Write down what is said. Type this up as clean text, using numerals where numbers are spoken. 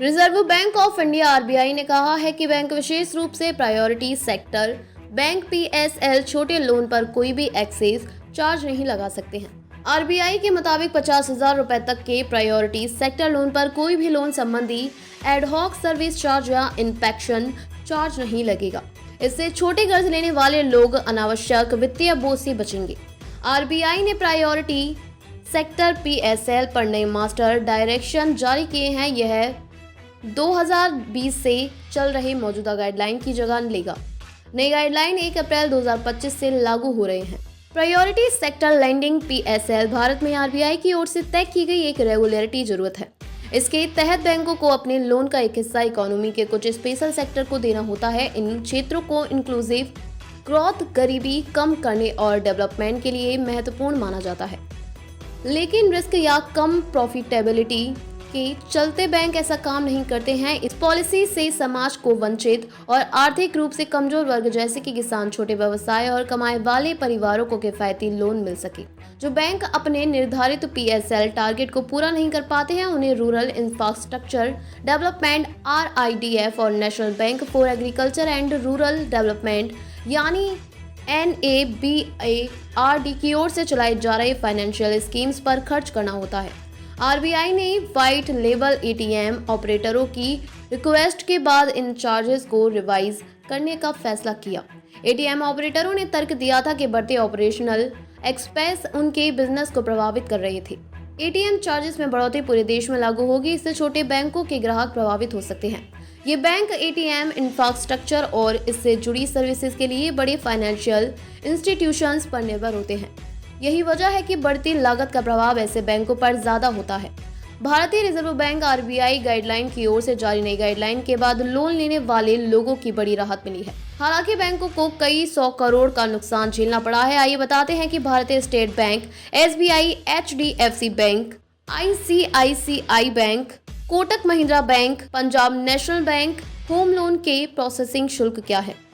Reserve bank of India RBI ने कहा है कि बैंक विशेष रूप से प्रायोरिटी सेक्टर बैंक पीएसएल छोटे लोन पर कोई भी एक्सेस चार्ज नहीं लगा सकते हैं। आरबीआई के मुताबिक 50,000 रुपए तक के प्रायोरिटी सेक्टर लोन पर कोई भी लोन संबंधी एडहॉक सर्विस चार्ज या इंस्पेक्शन चार्ज नहीं लगेगा। इससे छोटे कर्ज लेने वाले लोग अनावश्यक वित्तीय बोझ से बचेंगे। आरबीआई ने प्रायोरिटी सेक्टर पीएसएल पर नए मास्टर डायरेक्शन जारी किए हैं। यह 2020 से चल रहे मौजूदा गाइडलाइन की जगह लेगा। नई गाइडलाइन 1 अप्रैल 2025 से लागू हो रहे हैं। Priority sector lending PSL Bharat में आरबीआई की ओर से तय की गई एक रेगुलेटरी जरूरत है। इसके तहत बैंकों को अपने लोन का एक हिस्सा इकोनॉमी के कुछ स्पेशल सेक्टर को देना होता है। इन क्षेत्रों को इंक्लूसिव ग्रोथ, गरीबी कम करने और डेवलपमेंट के लिए महत्वपूर्ण माना जाता है, लेकिन रिस्क या कम प्रॉफिटेबिलिटी के चलते बैंक ऐसा काम नहीं करते हैं। इस पॉलिसी से समाज को वंचित और आर्थिक रूप से कमजोर वर्ग जैसे कि किसान, छोटे व्यवसाय और कमाए वाले परिवारों को किफायती लोन मिल सके। जो बैंक अपने निर्धारित पीएसएल टारगेट को पूरा नहीं कर पाते हैं, उन्हें रूरल इंफ्रास्ट्रक्चर डेवलपमेंट आरआईडीएफ और national bank for agriculture and rural development यानी NABARD की ओर से चलाई जा रही फाइनेंशियल स्कीम्स पर खर्च करना होता है। आरबीआई ने व्हाइट लेबल एटीएम ऑपरेटरों की रिक्वेस्ट के बाद इन चार्जेस को रिवाइज करने का फैसला किया। एटीएम ऑपरेटरों ने तर्क दिया था कि बढ़ते ऑपरेशनल एक्सपेंस उनके बिजनेस को प्रभावित कर रहे थे। एटीएम चार्जेस में बढ़ोतरी पूरे देश में लागू होगी। इससे छोटे बैंकों के ग्राहक प्रभावित हो सकते हैं। ये बैंक एटीएम इंफ्रास्ट्रक्चर और इससे जुड़ी सर्विसेज के लिए बड़े फाइनेंशियल इंस्टीट्यूशंस पर निर्भर होते हैं। यही वजह है कि बढ़ती लागत का प्रभाव ऐसे बैंकों पर ज्यादा होता है। भारतीय रिजर्व बैंक आरबीआई गाइडलाइन की ओर से जारी नई गाइडलाइन के बाद लोन लेने वाले लोगों की बड़ी राहत मिली है। हालांकि बैंकों को कई 100 करोड़ का नुकसान झेलना पड़ा है। आइए बताते हैं कि भारतीय state bank, SBI, HDFC bank, ICICI bank, Kotak Mahindra bank, Punjab national bank home loan के प्रोसेसिंग शुल्क क्या है।